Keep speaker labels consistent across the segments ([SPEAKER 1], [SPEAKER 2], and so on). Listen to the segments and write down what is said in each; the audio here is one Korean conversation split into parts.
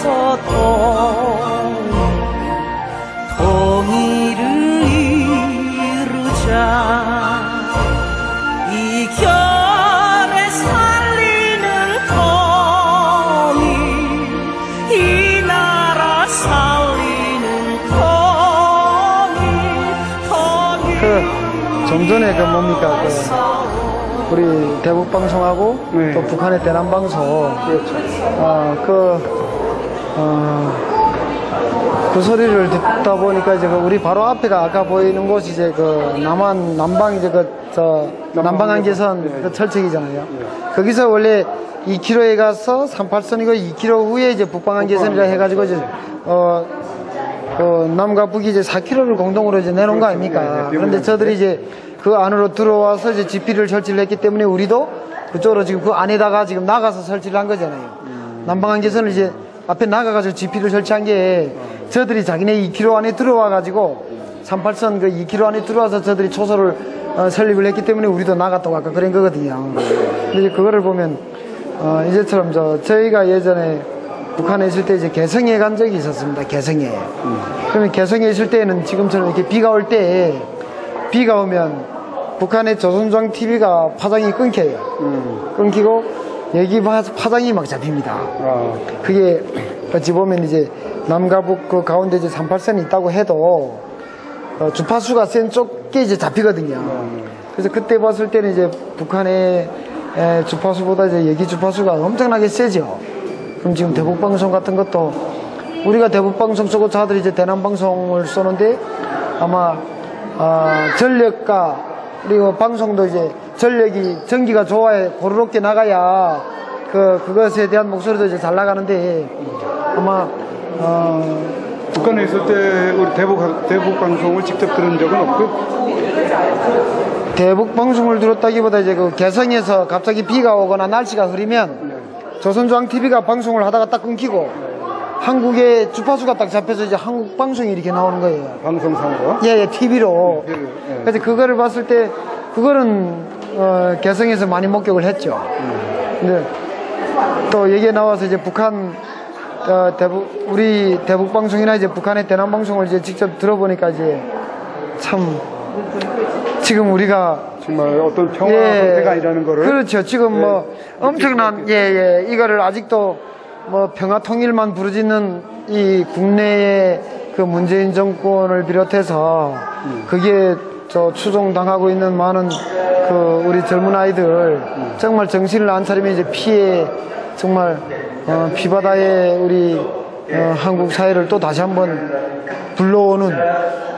[SPEAKER 1] 위해서 통일을 이루자. 이 결에 살리는 통일, 이 나라 살리는 통일.
[SPEAKER 2] 좀 전에 뭡니까 우리 대북방송하고
[SPEAKER 3] 네.
[SPEAKER 2] 또 북한의 대남방송 그 소리를 듣다 보니까 이제 우리 바로 앞에가 아까 보이는 곳이 이제 남방 이제 남방한계선 철책이잖아요. 거기서 원래 2km에 가서 38선이고 2km 후에 이제 북방한계선이라 해가지고 이제 남과 북이 이제 4km를 공동으로 이제 내놓은 거 아닙니까? 그런데 저들이 이제 그 안으로 들어와서 이제 지피를 설치를 했기 때문에 우리도 그쪽으로 지금 그 안에다가 지금 나가서 설치를 한 거잖아요. 남방한계선을 이제 앞에 나가가지고 지피를 설치한 게 저들이 자기네 2km 안에 들어와가지고 38선 그 2km 안에 들어와서 저들이 초소를 설립을 했기 때문에 우리도 나갔다고 아까 그런 거거든요. 근데 그거를 보면 이제처럼 저희가 예전에 북한에 있을 때 이제 개성에 간 적이 있었습니다. 개성에. 그러면 개성에 있을 때는 지금처럼 이렇게 비가 올 때 비가 오면 북한의 조선중앙 TV가 파장이 끊겨요. 끊기고 여기 파장이 막 잡힙니다. 그게 어찌 보면 이제 남과 북 그 가운데 이제 38선이 있다고 해도 주파수가 센 쪽에 이제 잡히거든요. 그래서 그때 봤을 때는 이제 북한의 주파수보다 이제 여기 주파수가 엄청나게 세죠. 그럼 지금 대북방송 같은 것도 우리가 대북방송 쏘고 자들이 이제 대남방송을 쏘는데 아마 전력과 그리고 방송도 이제 전기가 좋아야 고르롭게 나가야 그것에 대한 목소리도 이제 잘 나가는데 아마
[SPEAKER 3] 북한에 있을 때 우리 대북 방송을 직접 들은 적은 없고?
[SPEAKER 2] 대북 방송을 들었다기보다 이제 그 개성에서 갑자기 비가 오거나 날씨가 흐리면 조선중앙 TV가 방송을 하다가 딱 끊기고 한국의 주파수가 딱 잡혀서 이제 한국 방송이 이렇게 나오는 거예요.
[SPEAKER 3] 방송상으로?
[SPEAKER 2] 예, TV로. 그래서 그거를 봤을 때 그거는 개성에서 많이 목격을 했죠. 근데 또 얘기에 나와서 이제 북한 우리 대북 방송이나 이제 북한의 대남 방송을 이제 직접 들어보니까 이제 참 지금 우리가
[SPEAKER 3] 정말 어떤 평화 상태가 아니라는 거를
[SPEAKER 2] 그렇죠. 지금 뭐 엄청난 이거를 아직도 뭐 평화 통일만 부르짖는 이 국내의 그 문재인 정권을 비롯해서 그게 추종당하고 있는 많은 그 우리 젊은 아이들 정말 정신을 안 차리면 이제 피해 정말 피바다에 우리 한국 사회를 또 다시 한번 불러오는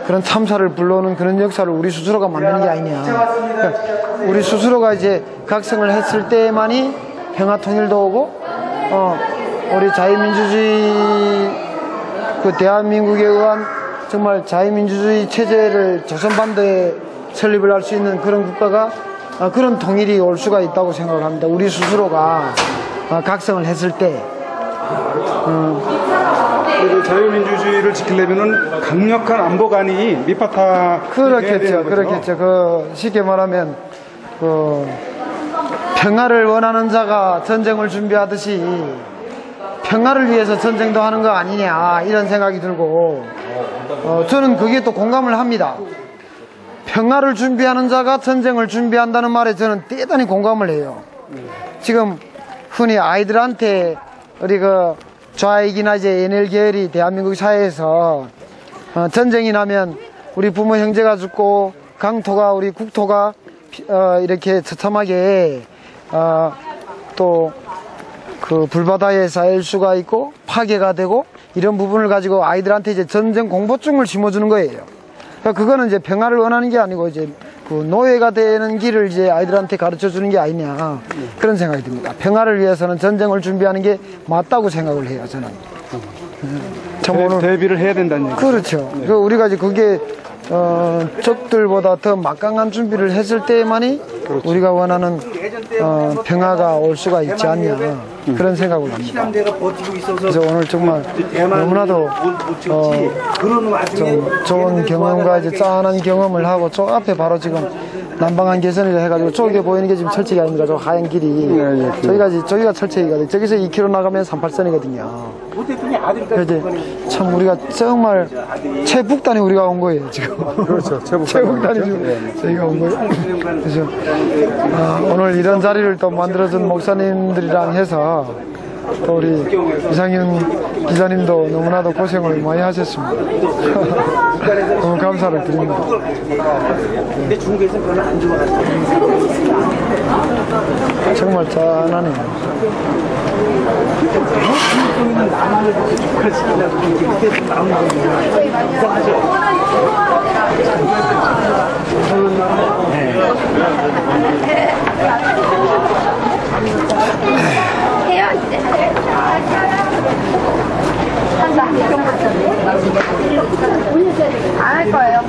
[SPEAKER 2] 그런 참사를 불러오는 그런 역사를 우리 스스로가 만드는 게 아니냐. 그러니까 우리 스스로가 이제 각성을 했을 때만이 평화 통일도 오고 우리 자유민주주의 그 대한민국에 의한 정말 자유민주주의 체제를 조선반도에 설립을 할 수 있는 그런 국가가 그런 통일이 올 수가 있다고 생각을 합니다. 우리 스스로가 각성을 했을 때.
[SPEAKER 3] 자유민주주의를 지키려면은 강력한 안보관이 밑바탕.
[SPEAKER 2] 그렇겠죠. 쉽게 말하면 평화를 원하는 자가 전쟁을 준비하듯이 평화를 위해서 전쟁도 하는 거 아니냐 이런 생각이 들고 저는 그게 또 공감을 합니다. 평화를 준비하는 자가 전쟁을 준비한다는 말에 저는 대단히 공감을 해요. 지금 흔히 아이들한테 우리 좌익이나 이제 NL 계열이 대한민국 사회에서 전쟁이 나면 우리 부모 형제가 죽고 강토가 우리 국토가 이렇게 처참하게 또 그 불바다에 쌓일 수가 있고 파괴가 되고 이런 부분을 가지고 아이들한테 이제 전쟁 공포증을 심어주는 거예요. 그러니까 그거는 이제 평화를 원하는 게 아니고 이제 그 노예가 되는 길을 이제 아이들한테 가르쳐 주는 게 아니냐 그런 생각이 듭니다. 평화를 위해서는 전쟁을 준비하는 게 맞다고 생각을 해요, 저는.
[SPEAKER 3] 대비를 해야 된다는 얘기죠.
[SPEAKER 2] 그렇죠. 네. 우리가 이제 그게 적들보다 더 막강한 준비를 했을 때만이 그렇죠. 우리가 원하는 평화가 올 수가 있지 않냐 그런 생각을 합니다. 그래서 오늘 정말 너무나도 좀 좋은 경험과 이제 짠한 경험을 하고 저 앞에 바로 지금 난방안 개선을 해가지고 저기 보이는 게 지금 철책이 아닙니까? 저 하얀 길이. 저기가 철책이거든요. 저기서 2km 나가면 38선이거든요. 그래서 참 우리가 정말 최북단에 우리가 온 거예요, 지금.
[SPEAKER 3] 그렇죠.
[SPEAKER 2] 최북단에 지금 저희가 온 거예요. 그래서 오늘 이런 자리를 또 만들어준 목사님들이랑 해서 또 우리 이상윤 기자님도 너무나도 고생을 많이 하셨습니다. 너무 감사를 드립니다.
[SPEAKER 1] 근데 중국에서 별로 안 좋아하죠.
[SPEAKER 2] 정말 짠하네요.
[SPEAKER 4] 해요 이제. 안 할 거예요.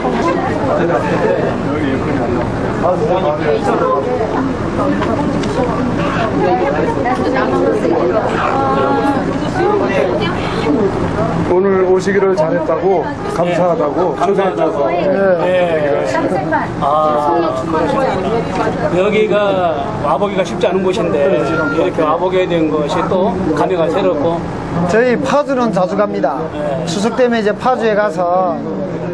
[SPEAKER 3] 오늘 오시기를 잘했다고 감사하다고 초대해줘서
[SPEAKER 5] 여기가 와보기가 쉽지 않은 곳인데 이렇게 와보게 된 것이 또 감회가 새롭고
[SPEAKER 2] 저희 파주는 자주 갑니다. 추석 때문에 이제 파주에 가서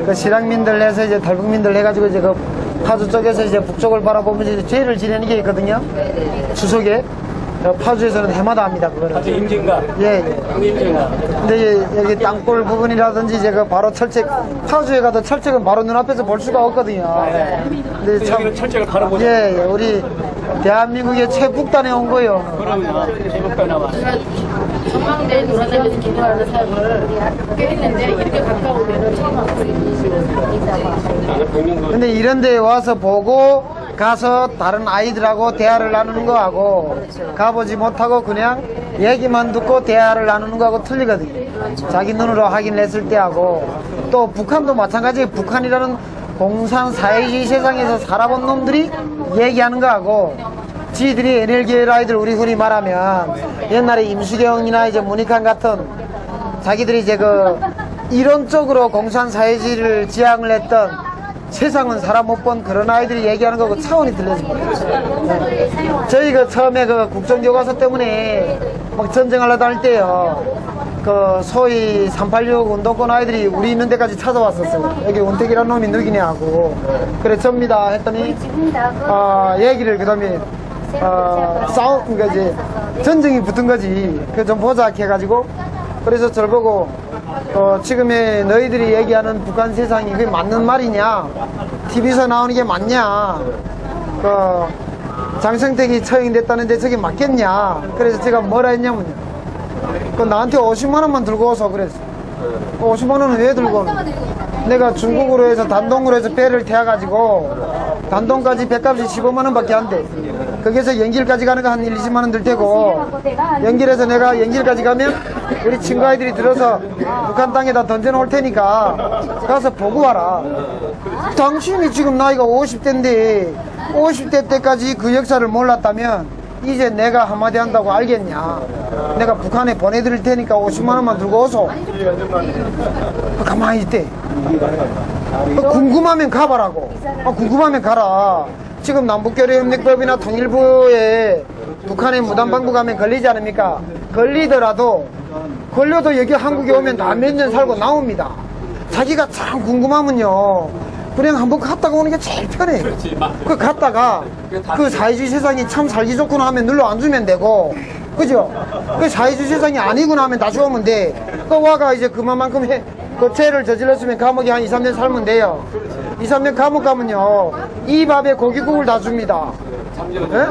[SPEAKER 2] 그 실향민들 해서 이제 달북민들 해가지고 이제 그 파주 쪽에서 이제 북쪽을 바라보면서 이제 제를 지내는 게 있거든요. 추석에 파주에서는 해마다 합니다. 그거는.
[SPEAKER 5] 아주 임진가.
[SPEAKER 2] 예.
[SPEAKER 5] 임진가.
[SPEAKER 2] 근데 이제 여기 땅굴 부분이라든지 이제 그 바로 철책, 파주에 가도 철책은 바로 눈앞에서 볼 수가 없거든요. 근데 참
[SPEAKER 5] 여기는 철책을 바로 보죠.
[SPEAKER 2] 예, 우리 대한민국의 최북단에 온 거예요.
[SPEAKER 5] 그러면 제목가 나와.
[SPEAKER 6] 전망대 놀아다니는 기도하는 사역을 꽤 했는데 이렇게 가까우면 처음 왔어요.
[SPEAKER 2] 근데 이런 데 와서 보고 가서 다른 아이들하고 대화를 나누는 거하고 가보지 못하고 그냥 얘기만 듣고 대화를 나누는 거하고 틀리거든요. 자기 눈으로 확인했을 때하고 또 북한도 마찬가지예요. 북한이라는 공산 사회주의 세상에서 살아본 놈들이 얘기하는 거하고 지들이 NL계열 아이들 우리 흔히 말하면 옛날에 임수경이나 이제 문익환 같은 자기들이 이제 그 이론적으로 공산 사회주의를 지향을 했던 세상은 사람 못 본 그런 아이들이 얘기하는 거고 차원이 들려지 못했어요. 저희 그 처음에 그 국정교과서 때문에 막 전쟁하려다 할 때요. 그 소위 386 운동권 아이들이 우리 있는 데까지 찾아왔었어요. 여기 운택이라는 놈이 누구냐 하고. 그래 접니다 했더니 얘기를 그 다음에 그러니까 이제 전쟁이 붙은 거지. 그 좀 보자 해가지고 그래서 저를 보고 지금의 너희들이 얘기하는 북한 세상이 그게 맞는 말이냐? TV에서 나오는 게 맞냐? 장성택이 처형됐다는데 저게 맞겠냐? 그래서 제가 뭐라 했냐면요. 나한테 50만 원만 들고 와서 그랬어. 50만 원은 왜 들고 오는 거야? 내가 중국으로 해서 단동으로 해서 배를 태워가지고 단동까지 배값이 15만 원밖에 안 돼. 거기서 연길까지 가는 거 한 1, 20만 원 들 테고 연길에서 내가 연길까지 가면 우리 친구 아이들이 들어서 북한 땅에다 던져놓을 테니까 가서 보고 와라. 당신이 지금 나이가 50대인데 50대 때까지 그 역사를 몰랐다면 이제 내가 한마디 한다고 알겠냐. 내가 북한에 보내드릴 테니까 50만 원만 들고 오소. 가만히 있대. 궁금하면 가봐라고. 궁금하면 가라. 지금 남북교류협력법이나 통일부에 북한에 무단방부 가면 걸리지 않습니까? 걸려도 여기 한국에 오면 다 몇 년 살고 나옵니다. 자기가 참 궁금하면요 그냥 한번 갔다가 오는 게 제일 편해. 그 갔다가 그 사회주의 세상이 참 살기 좋구나 하면 눌러 앉으면 되고, 그죠? 그 사회주의 세상이 아니구나 하면 다시 오면 돼. 그 와가 이제 그만큼 그 죄를 저질렀으면 감옥에 한 2, 3년 살면 돼요. 2, 3년 감옥 가면요 이 밥에 고깃국을 다 줍니다. 예?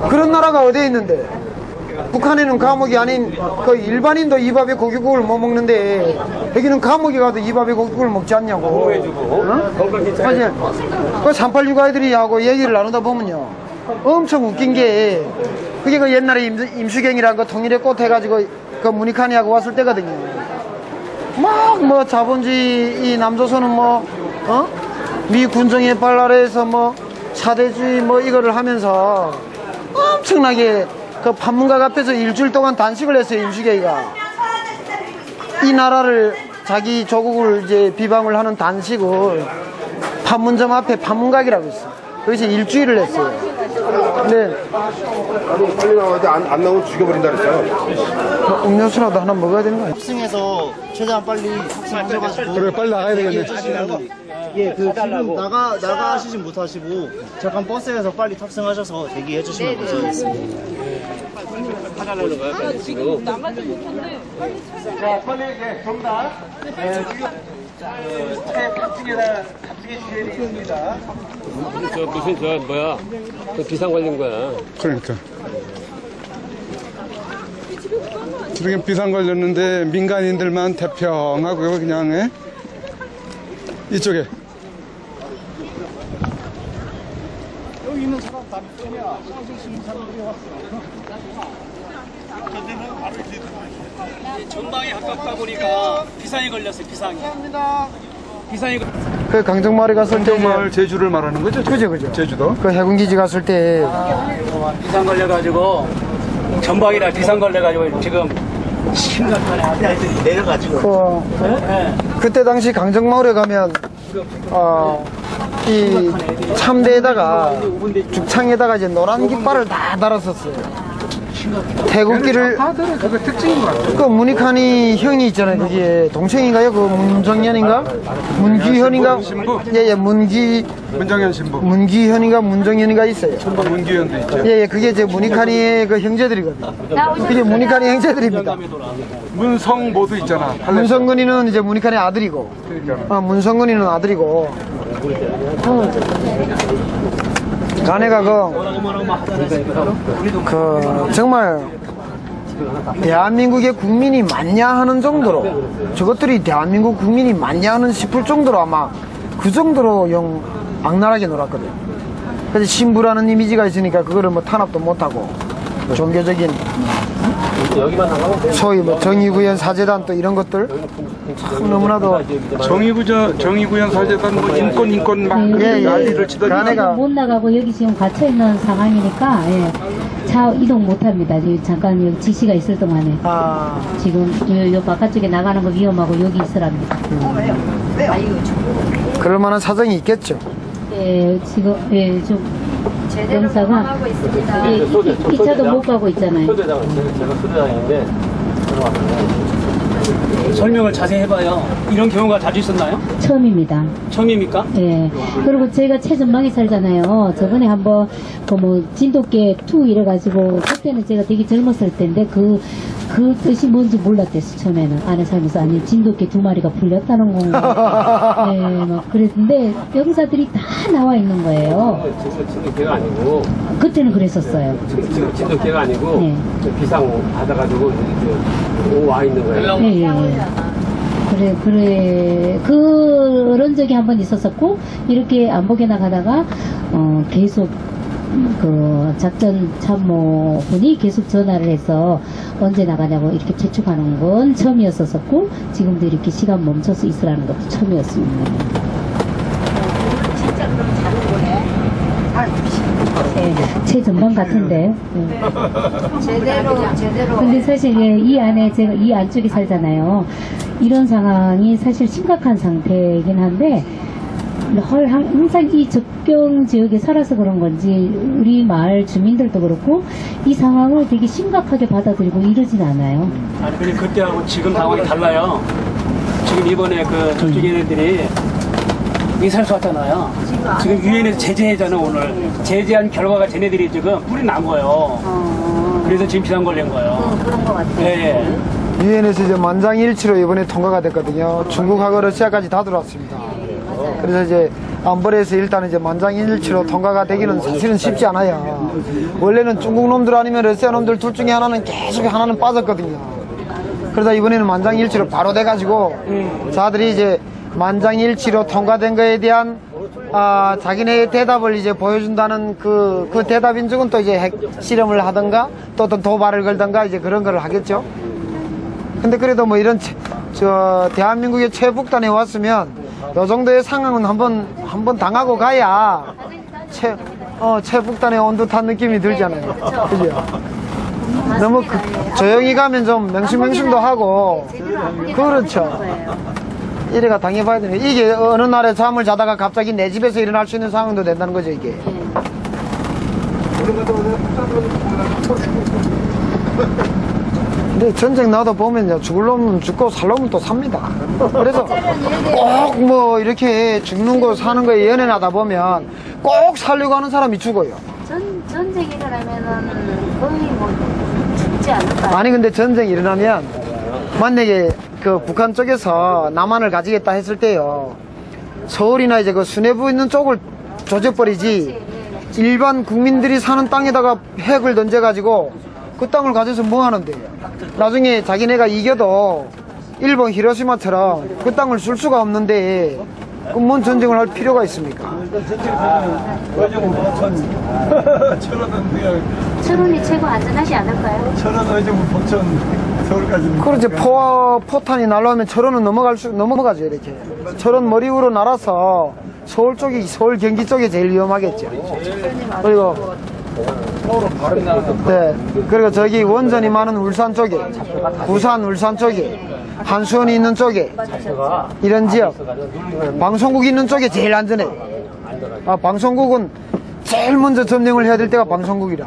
[SPEAKER 2] 그런 나라가 어디에 있는데? 북한에는 감옥이 아닌 그 일반인도 이 밥에 고깃국을 못 먹는데 여기는 감옥에 가도 이 밥에 고깃국을 먹지 않냐고. 맞아요. 그 386 아이들이 하고 얘기를 나누다 보면요 엄청 웃긴 게 그게 그 옛날에 임수경이라는 거 통일의 꽃 해가지고 그 문익환이 하고 왔을 때거든요. 막 뭐 자본주의 이 남조선은 미 군정의 발날에서 사대주의 이거를 하면서 엄청나게 그 판문각 앞에서 일주일 동안 단식을 했어요. 임수경이가 이 나라를 자기 조국을 이제 비방을 하는 단식을 판문점 앞에 판문각이라고 있어요. 거기서 일주일을 했어요. 근데
[SPEAKER 4] 빨리 나와야지 안 나오면 죽여버린다 그랬잖아.
[SPEAKER 2] 음료수라도 하나 먹어야 되는 거 아니에요?
[SPEAKER 7] 탑승해서 최대한 빨리 탑승하셔가지고
[SPEAKER 3] 그래, 빨리 나가야 되겠네.
[SPEAKER 7] 예, 그 지금 나가시진 못하시고 잠깐 버스에서 빨리 탑승하셔서 대기해 주시면 감사하겠습니다.
[SPEAKER 8] 그 비상 걸린 거야.
[SPEAKER 3] 그러니까. 지금 비상 걸렸는데 민간인들만 태평하고 그냥 해? 이쪽에.
[SPEAKER 5] 여기 있는 사람 다 믿으냐? 사람들이 왔어. 전방에 가깝다 보니까 비상이 걸렸어요. 비상이.
[SPEAKER 2] 그 강정마을에 갔을 때
[SPEAKER 3] 마을 제주를 말하는 거죠?
[SPEAKER 2] 그죠.
[SPEAKER 3] 제주도.
[SPEAKER 2] 그 해군기지 갔을 때
[SPEAKER 5] 비상 걸려가지고 전방이라 비상 걸려가지고 지금 심각하네. 앞에 내려가지고.
[SPEAKER 2] 그때 당시 강정마을에 가면 이 참대에다가 죽창에다가 이제 노란 깃발을 다 달았었어요. 태극기를
[SPEAKER 3] 그거 특징인 것 같아요.
[SPEAKER 2] 그 문익환이 형이 있잖아요. 그게 동생인가요? 그 문정현인가? 문규현인가?
[SPEAKER 3] 신부?
[SPEAKER 2] 예예
[SPEAKER 3] 문정현 신부.
[SPEAKER 2] 문규현인가 문정현인가 있어요.
[SPEAKER 3] 문규현도 있죠.
[SPEAKER 2] 예예 그게 제 문익환이의 그 형제들이거든요. 그게 문익환이 형제들입니다.
[SPEAKER 3] 문성모도 있잖아.
[SPEAKER 2] 문성근이는 이제 문익환의 아들이고, 문성근이는 아들이고. 자네가 정말 대한민국의 국민이 맞냐 하는 정도로 저것들이 대한민국 국민이 맞냐 하는 싶을 정도로 아마 그 정도로 악랄하게 놀았거든요. 그래서 신부라는 이미지가 있으니까 그거를 뭐 탄압도 못하고 종교적인 소위 뭐 정의구현 사재단 또 이런 것들 참 너무나도
[SPEAKER 3] 정의구현 사재단 뭐 인권 막 난리를 치더니
[SPEAKER 2] 자네가
[SPEAKER 9] 못 나가고 여기 지금 갇혀 있는 상황이니까 차 이동 못 합니다. 잠깐 여기 지시가 있을 동안에 지금 요 바깥쪽에 나가는 거 위험하고 여기 있으랍니다.
[SPEAKER 2] 그럴 만한 사정이 있겠죠.
[SPEAKER 9] 지금 좀 영사가 이 차도 못 가고 있잖아요.
[SPEAKER 8] 제가 소대장인데
[SPEAKER 5] 설명을 자세히 해봐요. 이런 경우가 자주 있었나요?
[SPEAKER 9] 처음입니다.
[SPEAKER 5] 처음입니까?
[SPEAKER 9] 예. 그리고 제가 최전방에 살잖아요. 저번에 한번 뭐 진돗개 2 이래가지고 그때는 제가 되게 젊었을 때인데 그 뜻이 뭔지 몰랐댔어. 처음에는 안에 살면서 아니 진돗개 2마리가 풀렸다는 건가. 예, 막 그랬는데 영사들이 다 나와 있는 거예요.
[SPEAKER 8] 진돗개가 아니고
[SPEAKER 9] 그때는 그랬었어요.
[SPEAKER 8] 진돗개가 아니고
[SPEAKER 9] 네.
[SPEAKER 8] 비상 받아가지고 이렇게 와 있는 거예요.
[SPEAKER 9] 예. 그래. 그런 적이 한 번 있었었고, 이렇게 안보게 나가다가, 계속, 작전 참모분이 계속 전화를 해서 언제 나가냐고 이렇게 재촉하는 건 처음이었었고, 지금도 이렇게 시간 멈춰서 있으라는 것도 처음이었습니다.
[SPEAKER 6] 진짜 그럼 자는 거네?
[SPEAKER 9] 네, 최전방 같은데.
[SPEAKER 6] 제대로.
[SPEAKER 9] 근데 사실 이 안에 제가 이 안쪽에 살잖아요. 이런 상황이 사실 심각한 상태이긴 한데 항상 이 접경 지역에 살아서 그런 건지 우리 마을 주민들도 그렇고 이 상황을 되게 심각하게 받아들이고 이러진 않아요.
[SPEAKER 5] 아니 근데 그때하고 지금 상황이 달라요. 지금 이번에 그 저쪽 얘네들이 이사를 왔잖아요. 지금 유엔에서 제재하잖아 오늘. 제재한 결과가 쟤네들이 지금 뿔이 난 거예요. 그래서 지금 비상 걸린 거예요.
[SPEAKER 6] 그런 거 같아요.
[SPEAKER 5] 예.
[SPEAKER 2] 유엔에서 이제 만장일치로 이번에 통과가 됐거든요. 중국하고 러시아까지 다 들어왔습니다. 그래서 이제 안보리에서 일단 이제 만장일치로 통과가 되기는 사실은 쉽지 않아요. 원래는 중국 놈들 아니면 러시아 놈들 둘 중에 하나는 계속 하나는 빠졌거든요. 그러다 이번에는 만장일치로 바로 돼가지고 자들이 이제 만장일치로 통과된 거에 대한 자기네의 대답을 이제 보여준다는 그 대답 인증은 또 이제 핵 실험을 하던가 또 도발을 걸던가 이제 그런 걸 하겠죠. 근데 그래도 뭐 이런 대한민국의 최북단에 왔으면 요 정도의 상황은 한번 당하고 가야 최북단에 온 듯한 느낌이 들잖아요. 그죠? 너무 조용히 가면 좀 맹숭맹숭도 하고 그렇죠. 이래가 당해봐야 되네. 이게 어느 날에 잠을 자다가 갑자기 내 집에서 일어날 수 있는 상황도 된다는 거죠, 이게. 근데 전쟁 나도 보면요, 죽을 놈은 죽고 살 놈은 또 삽니다. 그래서 꼭 뭐 이렇게 죽는 거 사는 거에 연연하다 보면 꼭 살려고 하는 사람이 죽어요.
[SPEAKER 10] 전쟁이 일어나면은 거의 뭐 죽지 않을까요?
[SPEAKER 2] 아니 근데 전쟁이 일어나면 만약에 그 북한 쪽에서 남한을 가지겠다 했을 때요, 서울이나 이제 그 수뇌부 있는 쪽을 조져버리지 일반 국민들이 사는 땅에다가 핵을 던져가지고 그 땅을 가져서 뭐 하는데, 나중에 자기네가 이겨도 일본 히로시마처럼 그 땅을 쓸 수가 없는데 그럼 뭔 전쟁을 할 필요가 있습니까?
[SPEAKER 10] 철원이 최고 안전하지 않을까요?
[SPEAKER 3] 철원 의정부 포천 서울까지.
[SPEAKER 2] 그렇지. 포탄이 날라오면 철원은 넘어가죠, 이렇게. 철원 머리 위로 날아서 서울 쪽이, 서울 경기 쪽이 제일 위험하겠죠. 그리고 네, 그리고 저기 원전이 많은 울산 쪽에, 부산, 울산 쪽에, 한수원이 있는 쪽에, 이런 지역, 방송국이 있는 쪽에 제일 안전해. 방송국은 제일 먼저 점령을 해야 될 때가 방송국이라.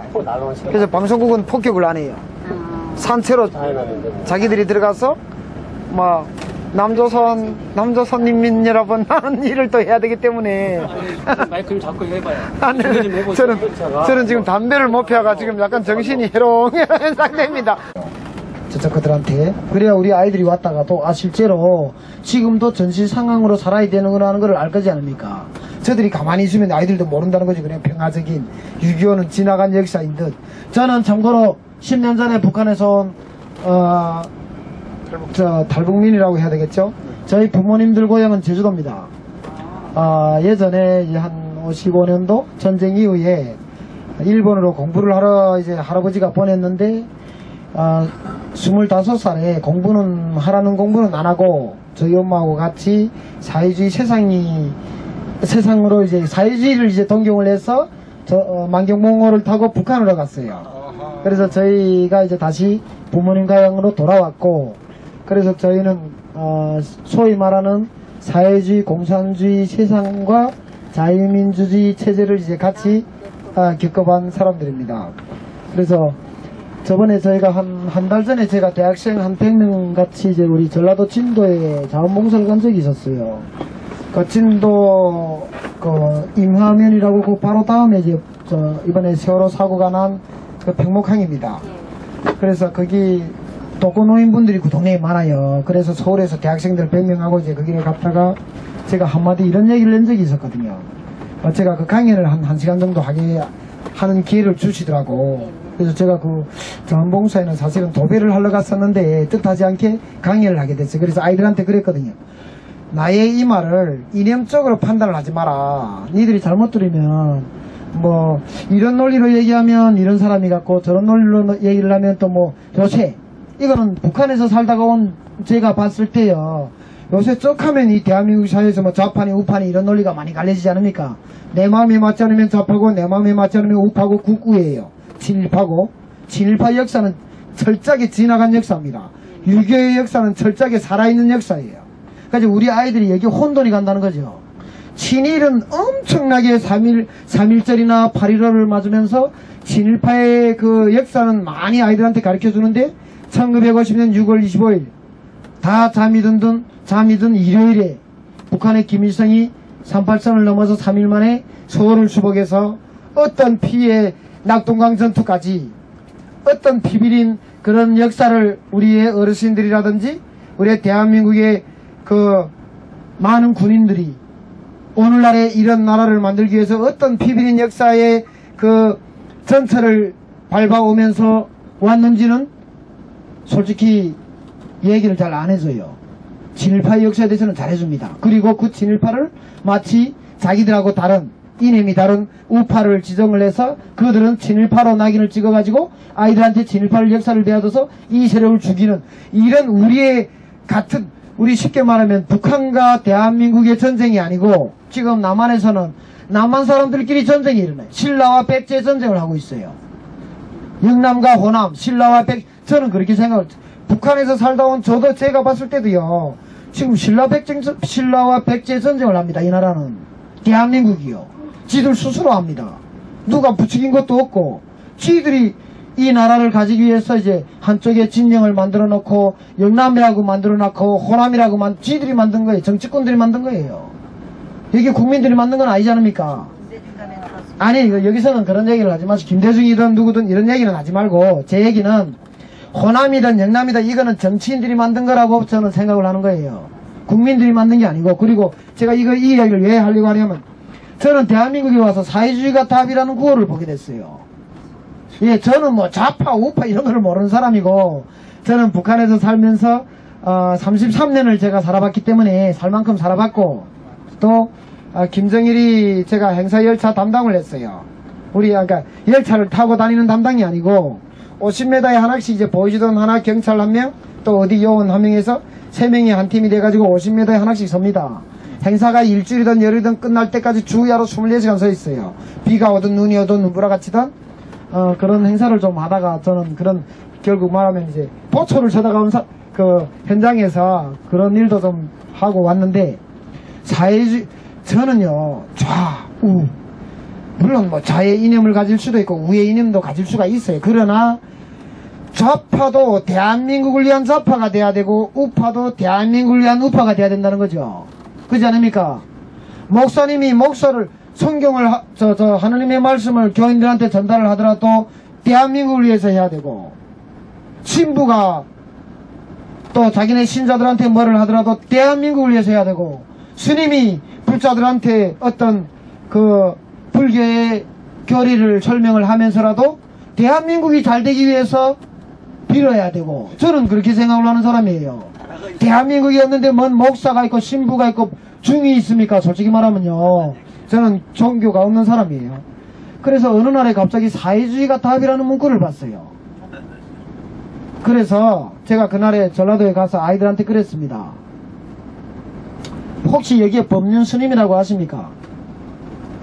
[SPEAKER 2] 그래서 방송국은 폭격을 안 해요. 산채로 자기들이 들어가서 뭐 남조선 인민 여러분 하는 일을 또 해야 되기 때문에.
[SPEAKER 5] 마이크 좀 잡고 해봐요.
[SPEAKER 2] 아니, 저는 지금 담배를 못 피워가 지금 약간 정신이 해롱해롱한 상태입니다. 저쪽 그들한테 그래야 우리 아이들이 왔다가도 실제로 지금도 전시 상황으로 살아야 되는구나 걸 알 거지 않습니까? 저들이 가만히 있으면 아이들도 모른다는 거지. 그냥 평화적인 6.25는 지나간 역사인 듯. 저는 참고로 10년 전에 북한에서 온 탈북민이라고 해야 되겠죠. 저희 부모님들 고향은 제주도입니다. 예전에 한 55년도 전쟁 이후에 일본으로 공부를 하러 이제 할아버지가 보냈는데 25살에 하라는 공부는 안 하고 저희 엄마하고 같이 사회주의 세상으로 이제 사회주의를 이제 동경을 해서 만경봉호를 타고 북한으로 갔어요. 그래서 저희가 이제 다시 부모님 가양으로 돌아왔고, 그래서 저희는 소위 말하는 사회주의 공산주의 세상과 자유민주주의 체제를 이제 같이 겪어본 사람들입니다. 그래서 저번에 저희가 한 달 전에 제가 대학생 한 100명 같이 이제 우리 전라도 진도에 자원봉사를 간 적이 있었어요. 그 진도 임화면이라고 그 바로 다음에 이제 이번에 세월호 사고가 난 그 백목항입니다. 그래서 거기 독거노인분들이 그 동네에 많아요. 그래서 서울에서 대학생들 100명하고 이제 거기를 갔다가 제가 한마디 이런 얘기를 낸 적이 있었거든요. 제가 그 강연을 한 1시간 정도 하는 기회를 주시더라고. 그래서 제가 그 자원봉사에는 사실은 도배를 하러 갔었는데 뜻하지 않게 강연을 하게 됐어요. 그래서 아이들한테 그랬거든요. 나의 이 말을 이념적으로 판단을 하지 마라. 니들이 잘못 들으면 뭐 이런 논리로 얘기하면 이런 사람이 같고 저런 논리로 얘기를 하면 또 뭐 요새 이거는 북한에서 살다가 온 제가 봤을 때요, 요새 쩍하면 이 대한민국 사회에서 뭐 좌판이 우판이 이런 논리가 많이 갈려지지 않습니까? 내 마음에 맞지 않으면 좌파고 내 마음에 맞지 않으면 우파고 국우예요. 친일파 역사는 철저하게 지나간 역사입니다. 6.25의 역사는 철저하게 살아있는 역사예요. 그래서 우리 아이들이 여기 혼돈이 간다는 거죠. 친일은 엄청나게 3.1절이나 8.15를 맞으면서 친일파의 그 역사는 많이 아이들한테 가르쳐 주는데 1950년 6월 25일 다 잠이 든 일요일에 북한의 김일성이 38선을 넘어서 3일 만에 서울을 수복해서 어떤 피해 낙동강 전투까지 어떤 비밀인 그런 역사를 우리의 어르신들이라든지 우리의 대한민국의 그 많은 군인들이 오늘날에 이런 나라를 만들기 위해서 어떤 비밀인 역사의 그 전철을 밟아오면서 왔는지는 솔직히 얘기를 잘 안 해줘요. 친일파의 역사에 대해서는 잘해줍니다. 그리고 그 친일파를 마치 자기들하고 다른 이념이 다른 우파를 지정을 해서 그들은 친일파로 낙인을 찍어가지고 아이들한테 친일파를 역사를 배워줘서 이 세력을 죽이는 이런 우리의 같은, 우리 쉽게 말하면 북한과 대한민국의 전쟁이 아니고 지금 남한에서는 남한 사람들끼리 전쟁이 일어나요. 신라와 백제 전쟁을 하고 있어요. 영남과 호남, 신라와 저는 그렇게 생각을, 북한에서 살다 온 저도 제가 봤을 때도요, 지금 신라와 백제 전쟁을 합니다. 이 나라는. 대한민국이요. 지들 스스로 합니다. 누가 부추긴 것도 없고, 지들이 이 나라를 가지기 위해서 이제 한쪽에 진영을 만들어 놓고, 영남이라고 만들어 놓고, 호남이라고 지들이 만든 거예요. 정치권들이 만든 거예요. 이게 국민들이 만든 건 아니지 않습니까? 아니, 여기서는 그런 얘기를 하지 마시고, 김대중이든 누구든 이런 얘기는 하지 말고, 제 얘기는 호남이든 영남이든 이거는 정치인들이 만든 거라고 저는 생각을 하는 거예요. 국민들이 만든 게 아니고. 그리고 제가 이 이야기를 왜 하려고 하냐면, 저는 대한민국에 와서 사회주의가 답이라는 구호를 보게 됐어요. 예, 저는 뭐 좌파, 우파 이런 거를 모르는 사람이고, 저는 북한에서 살면서 33년을 제가 살아봤기 때문에 살 만큼 살아봤고, 또 김정일이 제가 행사열차 담당을 했어요. 우리 그러니까 열차를 타고 다니는 담당이 아니고 50m에 하나씩 이제 보여주던 하나 경찰 한 명, 또 어디 요원 한 명에서 3명이 한 팀이 돼가지고 50m에 하나씩 섭니다. 행사가 일주일이든 열흘이든 끝날 때까지 주야로 24시간 서 있어요. 비가 오든 눈이 오든 눈보라가 치든 그런 행사를 좀 하다가 저는 그런 결국 말하면 이제 보초를 쳐다가 그 현장에서 그런 일도 좀 하고 왔는데, 저는요 좌우 물론 뭐 좌의 이념을 가질 수도 있고 우의 이념도 가질 수가 있어요. 그러나 좌파도 대한민국을 위한 좌파가 돼야 되고 우파도 대한민국을 위한 우파가 돼야 된다는 거죠. 그렇지 않습니까? 목사님이 성경을 하느님의 말씀을 교인들한테 전달을 하더라도 대한민국을 위해서 해야 되고, 신부가 또 자기네 신자들한테 뭐를 하더라도 대한민국을 위해서 해야 되고, 스님이 불자들한테 어떤 그 불교의 교리를 설명을 하면서라도 대한민국이 잘 되기 위해서 빌어야 되고, 저는 그렇게 생각을 하는 사람이에요. 대한민국이 없는데 뭔 목사가 있고 신부가 있고 중이 있습니까? 솔직히 말하면요, 저는 종교가 없는 사람이에요. 그래서 어느 날에 갑자기 사회주의가 답이라는 문구를 봤어요. 그래서 제가 그날에 전라도에 가서 아이들한테 그랬습니다. 혹시 여기에 법륜 스님이라고 아십니까?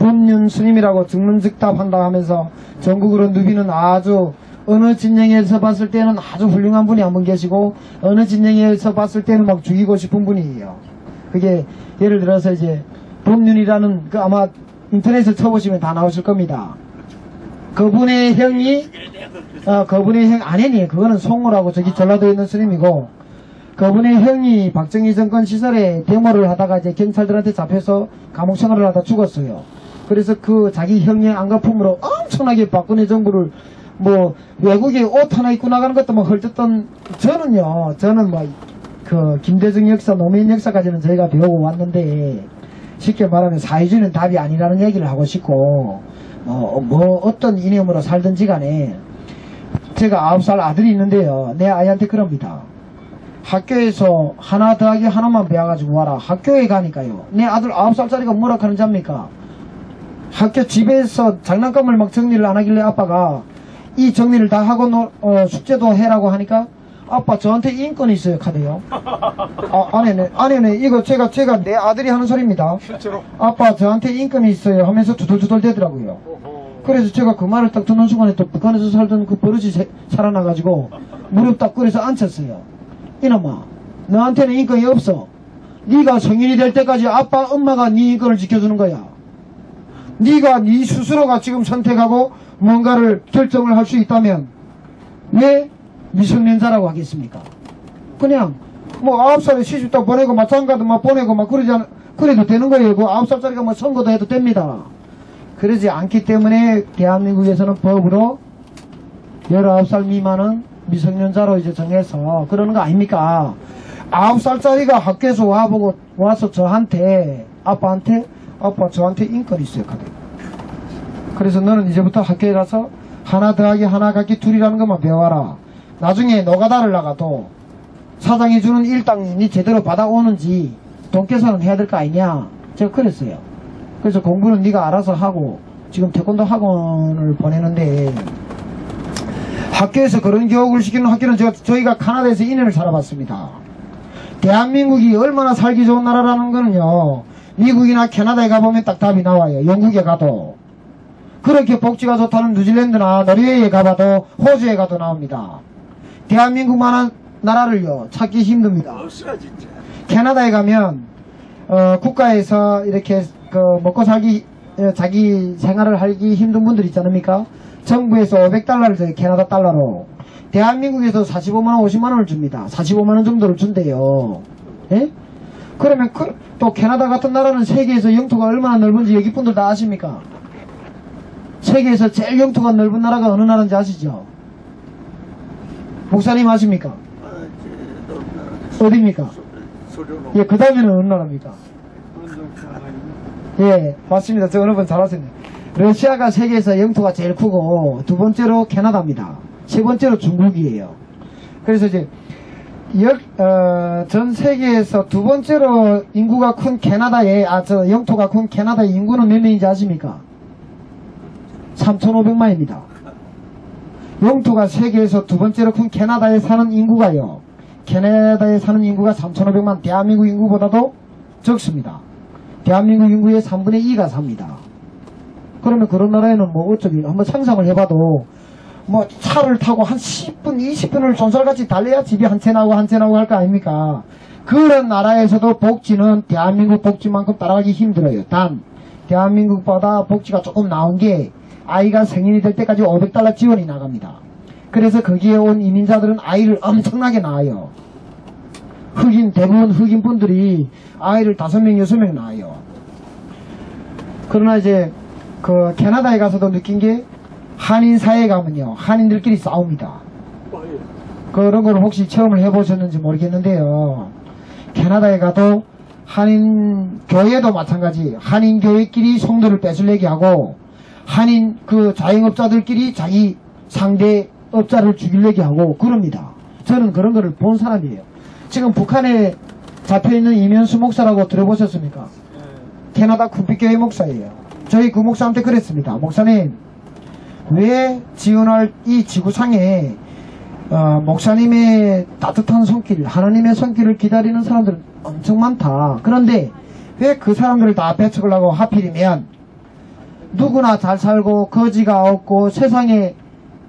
[SPEAKER 2] 법륜 스님이라고 즉문즉답한다 하면서 전국으로 누비는 아주, 어느 진영에서 봤을 때는 아주 훌륭한 분이 한 분 계시고, 어느 진영에서 봤을 때는 막 죽이고 싶은 분이에요. 그게 예를 들어서 이제 법륜이라는 그 아마 인터넷에 쳐보시면 다 나오실 겁니다. 그분의 형이 그분의 형 아내니, 그거는 송호라고 저기 전라도에 있는 스님이고, 그분의 형이 박정희 정권 시절에 데모를 하다가 이제 경찰들한테 잡혀서 감옥 생활을 하다 죽었어요. 그래서 그 자기 형의 안가품으로 엄청나게 박근혜 정부를 뭐 외국에 옷 하나 입고 나가는 것도 뭐 헐뜯던, 저는 뭐 그 김대중 역사, 노무현 역사까지는 저희가 배우고 왔는데, 쉽게 말하면 사회주의는 답이 아니라는 얘기를 하고 싶고, 뭐 어떤 이념으로 살든지 간에, 제가 9살 아들이 있는데요, 내 아이한테 그럽니다. 학교에서 하나 더하기 하나만 배워가지고 와라. 학교에 가니까요, 내 아들 9살짜리가 뭐라 하는지 압니까? 학교 집에서 장난감을 막 정리를 안 하길래 아빠가 이 정리를 다 하고 숙제도 해라고 하니까, 아빠 저한테 인권이 있어요 카드요. 아니네 이거 제가 내 아들이 하는 소리입니다. 실제로? 아빠 저한테 인권이 있어요 하면서 두들두들 대더라고요. 그래서 제가 그 말을 딱 듣는 순간에 또 북한에서 살던 그 버릇이 살아나가지고 무릎 딱 꿇여서 앉혔어요. 이놈아, 너한테는 인권이 없어. 네가 성인이 될 때까지 아빠 엄마가 네 인권을 지켜주는 거야. 네가 네 스스로가 지금 선택하고 뭔가를 결정을 할 수 있다면 왜 미성년자라고 하겠습니까? 그냥 뭐 9살에 시집도 보내고 막 장가도 막 보내고 막 그래도 되는 거예요. 그 9살짜리가 뭐 선거도 해도 됩니다. 그러지 않기 때문에 대한민국에서는 법으로 19살 미만은 미성년자로 이제 정해서 그러는 거 아닙니까? 9살짜리가 학교에서 와서 저한테, 아빠한테, 아빠 저한테 인권이 있어요 카드. 그래서 너는 이제부터 학교에 가서 하나 더하기 하나 갖기 둘이라는 것만 배워라. 나중에 노가다를 나가도 사장이 주는 일당이 니 제대로 받아오는지 돈 계산은 해야 될 거 아니냐, 제가 그랬어요. 그래서 공부는 네가 알아서 하고, 지금 태권도 학원을 보내는데, 학교에서 그런 교육을 시키는 학교는 저희가 카나다에서 2년을 살아봤습니다. 대한민국이 얼마나 살기 좋은 나라라는 거는요, 미국이나 캐나다에 가보면 딱 답이 나와요. 영국에 가도. 그렇게 복지가 좋다는 뉴질랜드나 노르웨이에 가봐도, 호주에 가도 나옵니다. 대한민국만한 나라를요 찾기 힘듭니다. 캐나다에 가면 국가에서 이렇게 먹고 살기 자기 생활을 하기 힘든 분들 있지 않습니까? 정부에서 500달러를 줘요. 캐나다 달러로. 대한민국에서 45만원 50만원을 줍니다. 45만원 정도를 준대요. 예? 그러면 또 캐나다 같은 나라는 세계에서 영토가 얼마나 넓은지 여기 분들 다 아십니까? 세계에서 제일 영토가 넓은 나라가 어느 나라인지 아시죠? 목사님 아십니까? 어디입니까? 예, 그 다음에는 어느 나라입니까? 예, 맞습니다. 저 어느 분 잘하셨네요. 러시아가 세계에서 영토가 제일 크고 두 번째로 캐나다입니다. 세 번째로 중국이에요. 그래서 이제 전 세계에서 두 번째로 인구가 큰 캐나다에 영토가 큰 캐나다의 인구는 몇 명인지 아십니까? 3,500만입니다. 영토가 세계에서 두 번째로 큰 캐나다에 사는 인구가요. 캐나다에 사는 인구가 3,500만, 대한민국 인구보다도 적습니다. 대한민국 인구의 3분의 2가 삽니다. 그러면 그런 나라에는 뭐 어쩌기 한번 상상을 해봐도 뭐 차를 타고 한 10분 20분을 존살같이 달려야 집이 한 채 나오고 한 채 나오고 할 거 아닙니까? 그런 나라에서도 복지는 대한민국 복지만큼 따라가기 힘들어요. 단 대한민국보다 복지가 조금 나은 게 아이가 성인이 될 때까지 500달러 지원이 나갑니다. 그래서 거기에 온 이민자들은 아이를 엄청나게 낳아요. 대부분 흑인 분들이 아이를 5명 6명 낳아요. 그러나 이제 캐나다에 가서도 느낀 게 한인 사회에 가면요, 한인들끼리 싸웁니다. 그런 걸 혹시 체험을 해보셨는지 모르겠는데요, 캐나다에 가도 한인 교회도 마찬가지, 한인 교회끼리 성도를 뺏으려고 하고 한인 자영업자들끼리 자기 상대 업자를 죽이려고 하고 그럽니다. 저는 그런 거를 본 사람이에요. 지금 북한에 잡혀있는 이면수 목사라고 들어보셨습니까? 캐나다 쿤피교회 목사예요. 저희 그 목사한테 그랬습니다. 목사님, 왜 지원할 이 지구상에 목사님의 따뜻한 손길, 하나님의 손길을 기다리는 사람들은 엄청 많다. 그런데 왜 그 사람들을 다 배척을 하고 하필이면 누구나 잘 살고 거지가 없고 세상에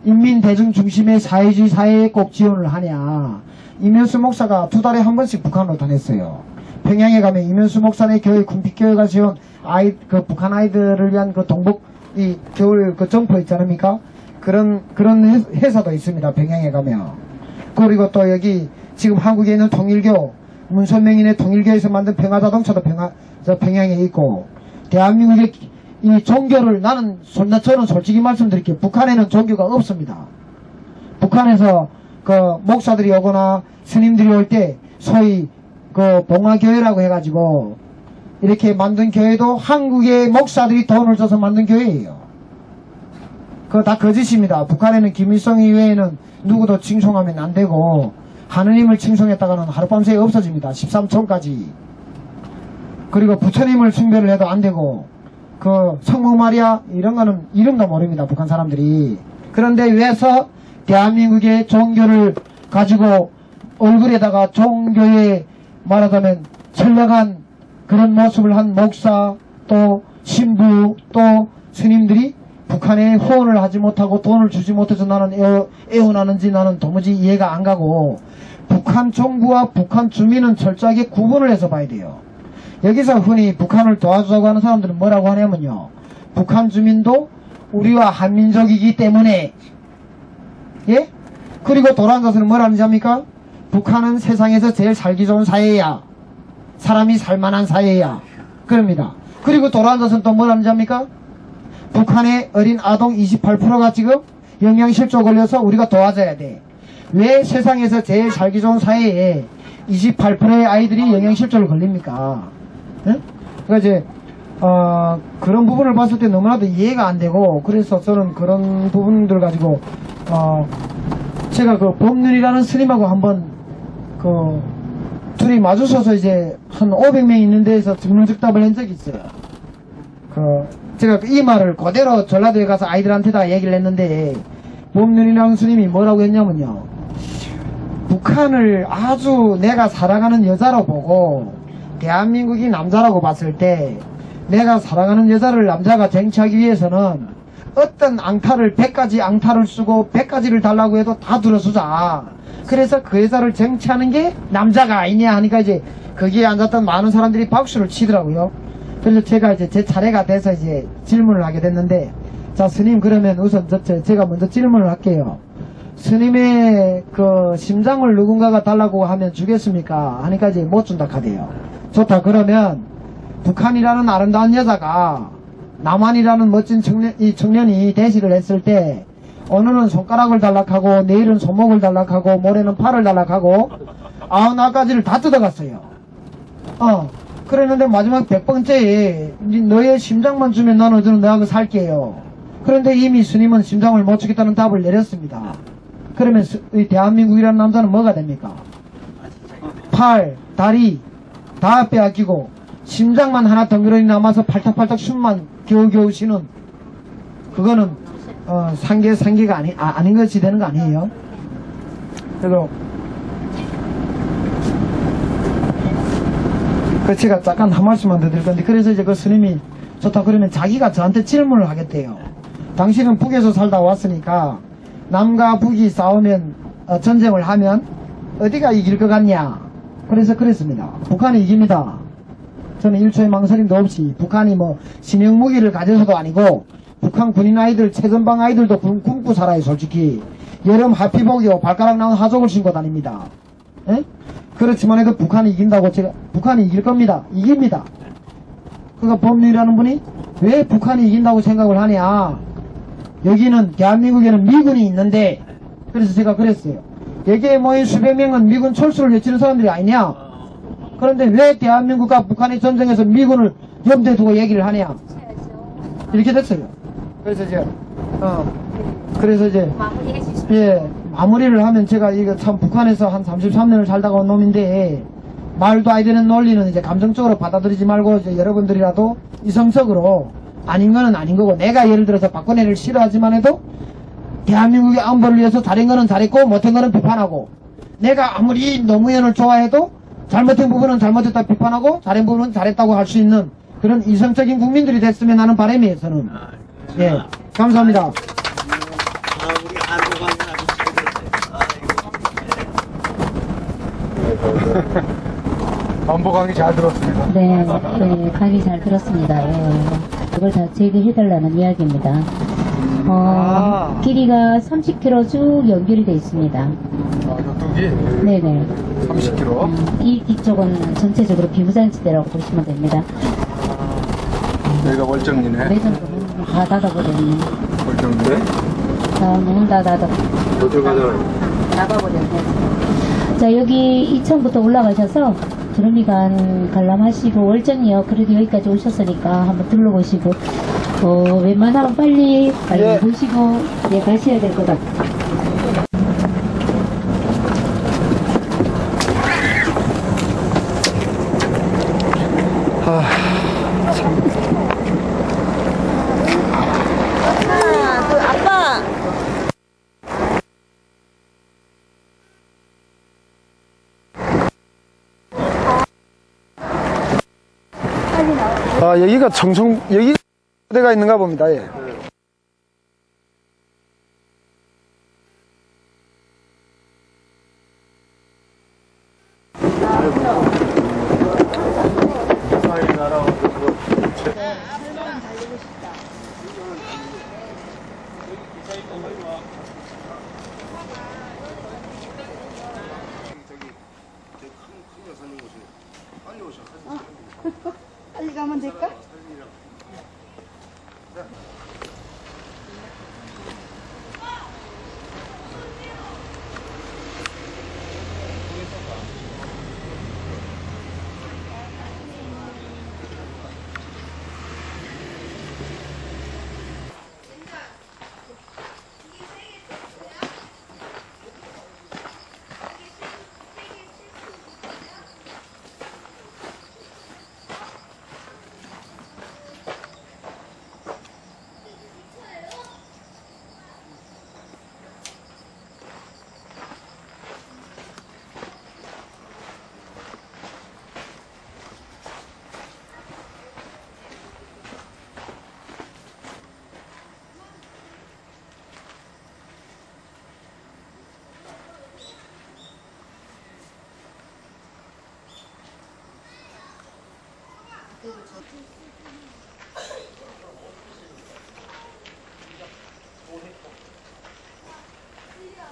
[SPEAKER 2] 인민 대중 중심의 사회주의 사회에 꼭 지원을 하냐. 이면수 목사가 2달에 한 번씩 북한으로 다녔어요. 평양에 가면 이면수 목사의 교회 군픽교회가 지원 북한 아이들을 위한 동복 겨울 점퍼 있지 않습니까? 그런 회사도 있습니다. 평양에 가면. 그리고 또 여기 지금 한국에 있는 통일교 문선명인의 통일교에서 만든 평화자동차도 평양에 있고, 대한민국의 이 종교를 저는 솔직히 말씀드릴게요. 북한에는 종교가 없습니다. 북한에서 목사들이 오거나 스님들이 올 때 소위 봉화교회라고 해가지고 이렇게 만든 교회도 한국의 목사들이 돈을 줘서 만든 교회예요. 그거 다 거짓입니다. 북한에는 김일성 이외에는 누구도 칭송하면 안 되고, 하느님을 칭송했다가는 하룻밤 새에 없어집니다. 13촌까지. 그리고 부처님을 숭배를 해도 안 되고, 성모 마리아 이런 거는 이름도 모릅니다. 북한 사람들이. 그런데 왜서 대한민국의 종교를 가지고 얼굴에다가 종교에 말하자면 선량한 그런 모습을 한 목사, 또 신부, 또 스님들이 북한에 후원을 하지 못하고 돈을 주지 못해서 나는 애원하는지 나는 도무지 이해가 안 가고, 북한 정부와 북한 주민은 철저하게 구분을 해서 봐야 돼요. 여기서 흔히 북한을 도와주자고 하는 사람들은 뭐라고 하냐면요, 북한 주민도 우리와 한민족이기 때문에, 예? 그리고 돌아앉아서는 뭐라는지 합니까? 북한은 세상에서 제일 살기 좋은 사회야, 사람이 살만한 사회야, 그럽니다. 그리고 돌아앉아서는 또 뭐라는지 합니까? 북한의 어린 아동 28%가 지금 영양실조 걸려서 우리가 도와줘야 돼. 왜 세상에서 제일 살기 좋은 사회에 28%의 아이들이 영양실조를 걸립니까? 네? 그러니까 이제 그런 부분을 봤을 때 너무나도 이해가 안 되고, 그래서 저는 그런 부분들 가지고 제가 법륜이라는 스님하고 한번 둘이 마주서서 이제 한 500명 있는 데에서 즉문즉답을 한 적이 있어요. 제가 이 말을 그대로 전라도에 가서 아이들한테다 얘기를 했는데, 법륜이라는 스님이 뭐라고 했냐면요, 북한을 아주 내가 사랑하는 여자로 보고 대한민국이 남자라고 봤을 때, 내가 사랑하는 여자를 남자가 쟁취하기 위해서는 어떤 앙탈을 100가지 앙탈을 쓰고 100가지를 달라고 해도 다 들어주자. 그래서 그 여자를 쟁취하는 게 남자가 아니냐 하니까 이제 거기에 앉았던 많은 사람들이 박수를 치더라고요. 그래서 제가 이제 제 차례가 돼서 이제 질문을 하게 됐는데, 자, 스님, 그러면 우선 제가 먼저 질문을 할게요. 스님의 그 심장을 누군가가 달라고 하면 주겠습니까? 하니까 이제 못 준다 카대요. 좋다. 그러면 북한이라는 아름다운 여자가 남한이라는 멋진 청년이 대시를 했을 때, 오늘은 손가락을 달락하고 내일은 손목을 달락하고 모레는 팔을 달락하고 99가지를 다 뜯어갔어요. 그랬는데 마지막 100번째에 너의 심장만 주면 나는 어디는 너하고 살게요. 그런데 이미 스님은 심장을 못 주겠다는 답을 내렸습니다. 그러면 이 대한민국이라는 남자는 뭐가 됩니까? 팔, 다리 다 빼앗기고 심장만 하나 덩그러니 남아서 팔딱팔딱 숨만 겨우겨우 쉬는, 그거는 상계가 아닌 것이 되는 거 아니에요? 그리고 제가 잠깐 한 말씀만 더 드릴 건데, 그래서 이제 그 스님이 좋다. 그러면 자기가 저한테 질문을 하겠대요. 당신은 북에서 살다 왔으니까 남과 북이 싸우면 전쟁을 하면 어디가 이길 것 같냐? 그래서 그랬습니다. 북한이 이깁니다. 저는 1초의 망설임도 없이. 북한이 뭐 신형 무기를 가져서도 아니고, 북한 군인 아이들, 최전방 아이들도 굶고 살아요. 솔직히 여름 하피복이요 발가락 나온 하족을 신고 다닙니다. 에? 그렇지만 해도 북한이 이긴다고 북한이 이길 겁니다. 이깁니다. 그러니까 법률이라는 분이 왜 북한이 이긴다고 생각을 하냐? 여기는 대한민국에는 미군이 있는데, 그래서 제가 그랬어요. 여기에 모인 수백 명은 미군 철수를 외치는 사람들이 아니냐? 그런데 왜 대한민국과 북한의 전쟁에서 미군을 염두에 두고 얘기를 하냐? 이렇게 됐어요. 그래서 이제 마무리를 하면, 제가 이거 참 북한에서 한 33년을 살다가 온 놈인데, 말도 안 되는 논리는 이제 감정적으로 받아들이지 말고, 이제 여러분들이라도 이성적으로 아닌 거는 아닌 거고, 내가 예를 들어서 박근혜를 싫어하지만 해도 대한민국의 안보를 위해서 잘한 거는 잘했고 못한 거는 비판하고, 내가 아무리 노무현을 좋아해도 잘못한 부분은 잘못했다 비판하고 잘한 부분은 잘했다고 할 수 있는 그런 이성적인 국민들이 됐으면 하는 바람이에요, 저는. 예, 감사합니다.
[SPEAKER 3] 안보 강의 잘 들었습니다.
[SPEAKER 9] 네, 네, 강의 잘 들었습니다. 예. 그걸 다 제기해달라는 이야기입니다. 길이가 30km 쭉 연결이 되어 있습니다.
[SPEAKER 3] 요뚝이?
[SPEAKER 9] 네네.
[SPEAKER 3] 30km?
[SPEAKER 9] 이 뒤쪽은 전체적으로 비무장지대라고 보시면 됩니다.
[SPEAKER 3] 여기가 월정리네.
[SPEAKER 9] 내전부는 다 닫아버렸네.
[SPEAKER 3] 월정리네?
[SPEAKER 9] 다 문을 다 닫아.
[SPEAKER 8] 어딜 가잖아요.
[SPEAKER 9] 나가버렸네. 자, 여기 2층부터 올라가셔서 두루미간 관람하시고, 월정이요. 그래도 여기까지 오셨으니까 한번 둘러보시고, 웬만하면 빨리 보시고, 예, 가셔야 될 것 같아요.
[SPEAKER 2] 여기가 여기 데가 있는가 봅니다. 예.
[SPEAKER 11] 빨리 가면 될까?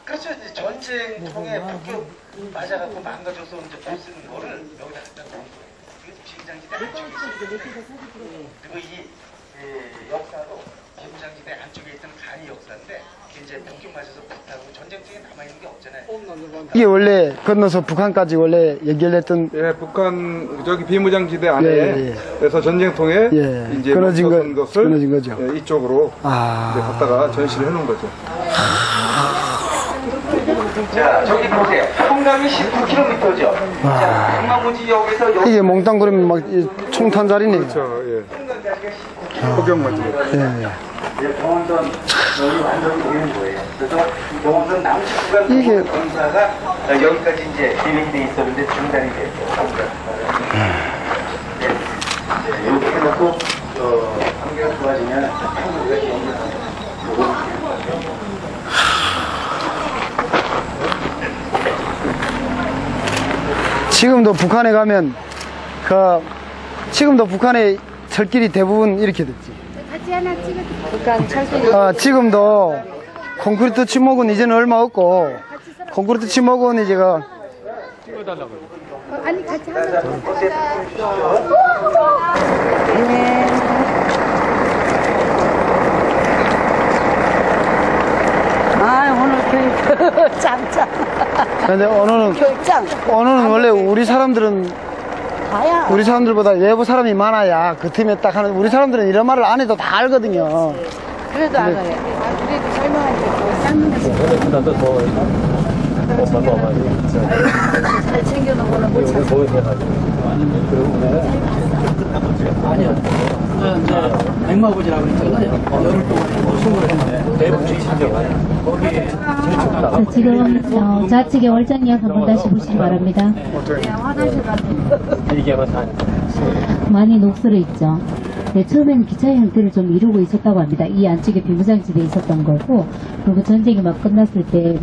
[SPEAKER 1] 그렇죠. 이제 전쟁 통에 폭격 맞아갖고 망가져서 이제 못 쓰는 거를 여기다 갖다 놓은 거예요. 이게 비무장지대 안쪽에 있어요. 그리고 이 역사도 비무장지대 안쪽에 있던 간이 역사인데 이제 폭격 맞아서 불타고 전쟁통에 남아있는 게 없잖아요.
[SPEAKER 2] 이게 원래 건너서 북한까지 원래 연결했던
[SPEAKER 3] 예, 북한 저기 비무장지대 안에
[SPEAKER 2] 예.
[SPEAKER 3] 에서 전쟁통에
[SPEAKER 2] 예.
[SPEAKER 3] 이제
[SPEAKER 2] 끊어진
[SPEAKER 3] 멈춰선 것을
[SPEAKER 2] 끊어진 거죠.
[SPEAKER 3] 예, 이쪽으로
[SPEAKER 2] 아.
[SPEAKER 3] 이제 갖다가 전시를 해놓은 거죠.
[SPEAKER 1] 자, 저기 보세요. 평강이 19km죠. 자, 강마무지역에서 여기
[SPEAKER 2] 이게 몽땅 그러면 막 총탄자리네요.
[SPEAKER 3] 그렇죠. 예. 폭격맞이.
[SPEAKER 1] 동원선 여기 완전히 보이는 거예요. 그래서 동원선 남측 구간
[SPEAKER 2] 이게-
[SPEAKER 1] 공사가 여기까지 이제 진행이 돼 있었는데 중단이 됐어요. 이렇게 해놓고 관계가 좋아지면 한국가 연결하고
[SPEAKER 2] 지금도 북한에 가면 지금도 북한의 철길이 대부분 이렇게 됐지.
[SPEAKER 10] 같이 하나 찍어.
[SPEAKER 2] 지금도 콘크리트 침목은 이제는 얼마 없고 콘크리트 침목은 이제가
[SPEAKER 10] 아니 같이 하나
[SPEAKER 6] 짱짱.
[SPEAKER 2] 근데 오늘은 원래 우리 사람들은 우리 사람들보다 외부 사람이 많아야 그 팀에 딱 하는 우리 사람들은 이런 말을 안 해도 다 알거든요.
[SPEAKER 6] 그래도 안 그래. 그래도 설명하니까 뭐 잘 챙겨놓고는 못 찾아.
[SPEAKER 5] 아니요. 이제 백마고지라고 했잖아요. 열흘 동안 수행을 했는데 대부분 찾아가요. 거기에
[SPEAKER 9] 자, 지금 좌측에 월장 예약 한번 다시 보시기 바랍니다.
[SPEAKER 10] 화장실 가서.
[SPEAKER 9] 많이 녹슬어 있죠. 네, 처음에는 기차의 형태를 좀 이루고 있었다고 합니다. 이 안쪽에 비무장지대에 있었던 거고, 그리고 전쟁이 막 끝났을 때